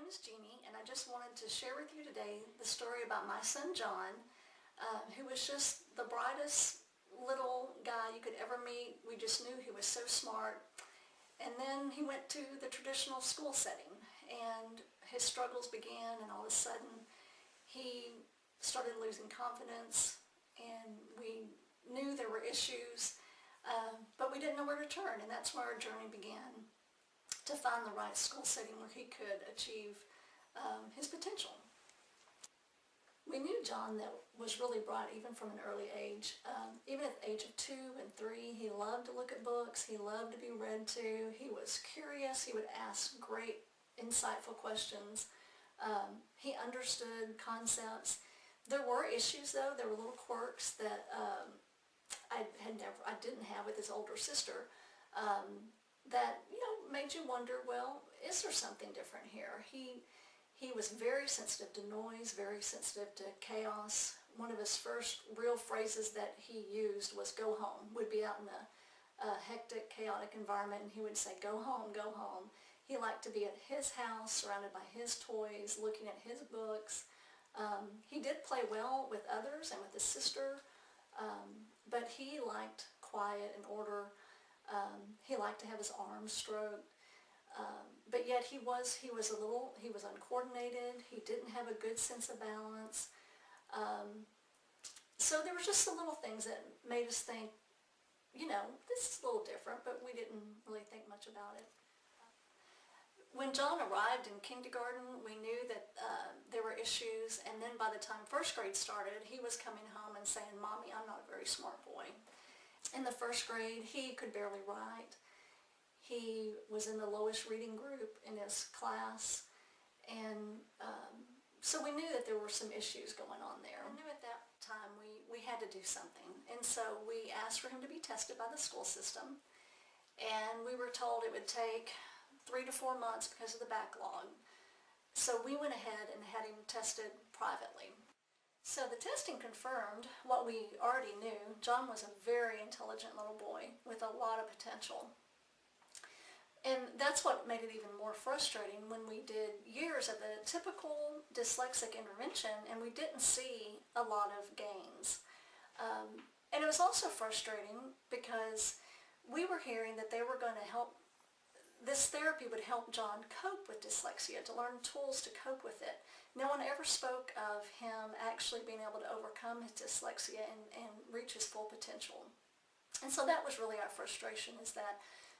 is Jeannie, and I just wanted to share with you today the story about my son John, who was just the brightest little guy you could ever meet. We just knew he was so smart. And then he went to the traditional school setting, and his struggles began, and all of a sudden he started losing confidence, and we knew there were issues, but we didn't know where to turn, and that's where our journey began, to find the right school setting where he could achieve his potential. We knew John that was really bright even from an early age. Even at the age of 2 and 3, he loved to look at books, he loved to be read to, he was curious, he would ask great, insightful questions. He understood concepts. There were issues though, there were little quirks that I didn't have with his older sister. That made you wonder, well, is there something different here? He was very sensitive to noise, very sensitive to chaos. One of his first real phrases that he used was "go home." We'd be out in a hectic, chaotic environment, and he would say, "Go home, go home." He liked to be at his house, surrounded by his toys, looking at his books. He did play well with others and with his sister, but he liked quiet and order. He liked to have his arms stroked, but yet he was uncoordinated. He didn't have a good sense of balance. So there were just the little things that made us think, this is a little different, but we didn't really think much about it. When John arrived in kindergarten, we knew that there were issues, and then by the time first grade started, he was coming home and saying, "Mommy, I'm not a very smart boy." In the first grade, he could barely write. He was in the lowest reading group in his class, and so we knew that there were some issues going on there. I knew at that time we had to do something, and so we asked for him to be tested by the school system, and we were told it would take 3 to 4 months because of the backlog. So we went ahead and had him tested privately. So the testing confirmed what we already knew. John was a very intelligent little boy with a lot of potential. And that's what made it even more frustrating when we did years of the typical dyslexic intervention and we didn't see a lot of gains. And it was also frustrating because we were hearing that they were going to help, this therapy would help John cope with dyslexia, to learn tools to cope with it. No one ever spoke of him actually being able to overcome his dyslexia and reach his full potential. And so that was really our frustration, is that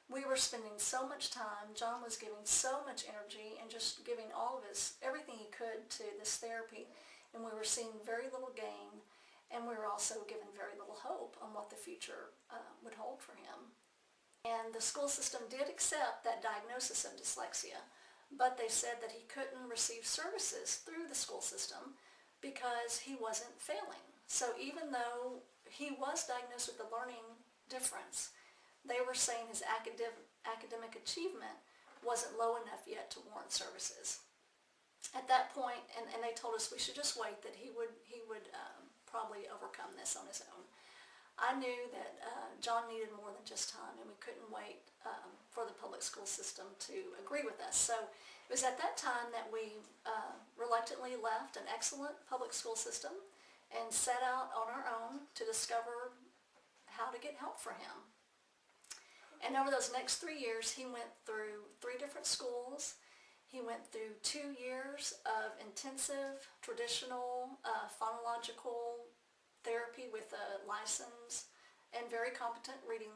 we were spending so much time, John was giving so much energy and just giving all of everything he could to this therapy, and we were seeing very little gain, and we were also given very little hope on what the future would hold for him. And the school system did accept that diagnosis of dyslexia, but they said that he couldn't receive services through the school system because he wasn't failing. So even though he was diagnosed with a learning difference, they were saying his academic achievement wasn't low enough yet to warrant services. At that point, and they told us we should just wait, that he would probably overcome this on his own. I knew that John needed more than just time, and we couldn't wait for the public school system to agree with us. So it was at that time that we reluctantly left an excellent public school system and set out on our own to discover how to get help for him. And over those next 3 years, he went through 3 different schools. He went through 2 years of intensive, traditional, phonological therapy with a licensed and very competent reading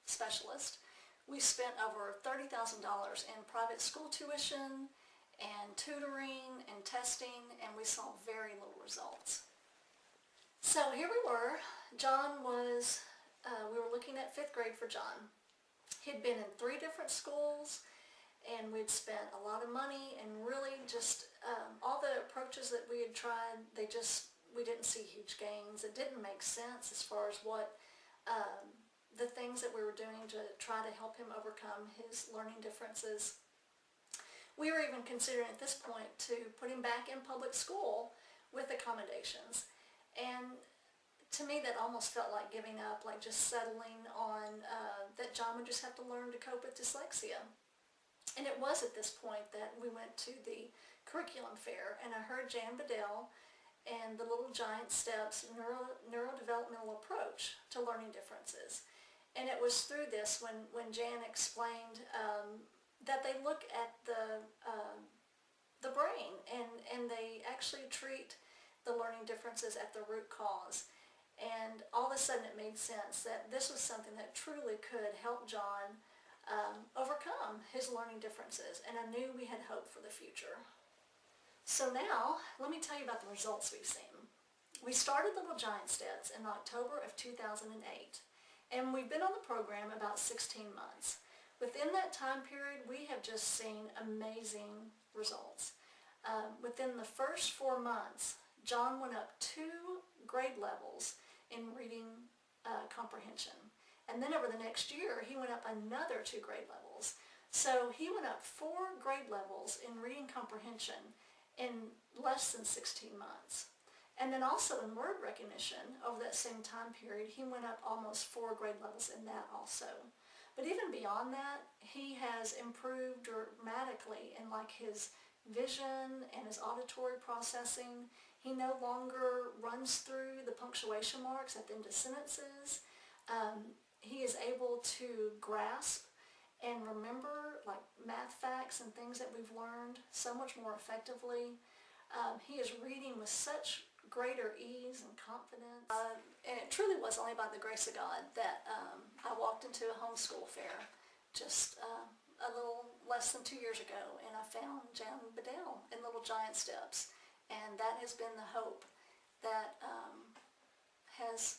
specialist. We spent over $30,000 in private school tuition and tutoring and testing, and we saw very little results. So here we were. John was, we were looking at 5th grade for John. He'd been in 3 different schools, and we'd spent a lot of money, and really just all the approaches that we had tried, we didn't see huge gains. It didn't make sense as far as what the things that we were doing to try to help him overcome his learning differences. We were even considering at this point to put him back in public school with accommodations. And to me, that almost felt like giving up, like just settling on that John would just have to learn to cope with dyslexia. And it was at this point that we went to the curriculum fair, and I heard Jan Bedell and the Little Giant Steps neurodevelopmental approach to learning differences. And it was through this when Jan explained that they look at the brain and they actually treat the learning differences at the root cause. And all of a sudden it made sense that this was something that truly could help John overcome his learning differences, and I knew we had hope for the future. So now, let me tell you about the results we've seen. We started Little Giant Steps in October of 2008, and we've been on the program about 16 months. Within that time period, we have just seen amazing results. Within the first 4 months, John went up 2 grade levels in reading comprehension. And then over the next year, he went up another 2 grade levels. So he went up 4 grade levels in reading comprehension in less than 16 months. And then also in word recognition, over that same time period, he went up almost 4 grade levels in that also. But even beyond that, he has improved dramatically in like his vision and his auditory processing. He no longer runs through the punctuation marks at the end of sentences. He is able to grasp and remember like math facts and things that we've learned so much more effectively. He is reading with such greater ease and confidence. And it truly was only by the grace of God that I walked into a homeschool fair just a little less than 2 years ago, and I found Jan Bedell in Little Giant Steps. And that has been the hope that has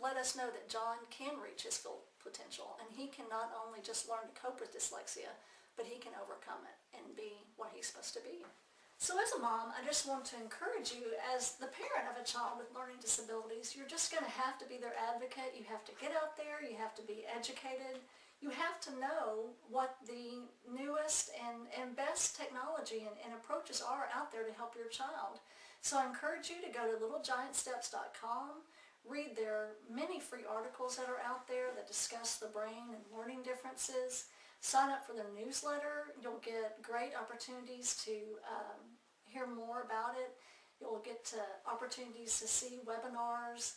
let us know that John can reach his full potential, and he can not only just learn to cope with dyslexia, but he can overcome it and be what he's supposed to be. So as a mom, I just want to encourage you, as the parent of a child with learning disabilities, you're just going to have to be their advocate. You have to get out there. You have to be educated. You have to know what the newest and best technology and approaches are out there to help your child. So I encourage you to go to littlegiantsteps.com, read their many free articles that are out there that discuss the brain and learning differences. Sign up for their newsletter. You'll get great opportunities to hear more about it. You'll get opportunities to see webinars.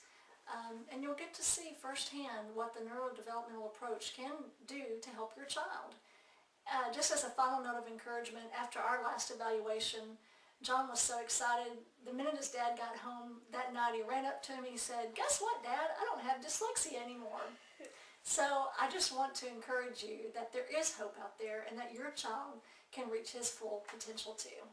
And you'll get to see firsthand what the neurodevelopmental approach can do to help your child. Just as a final note of encouragement, after our last evaluation, John was so excited. The minute his dad got home that night, he ran up to him and he said, "Guess what, Dad? I don't have dyslexia anymore." So I just want to encourage you that there is hope out there and that your child can reach his full potential too.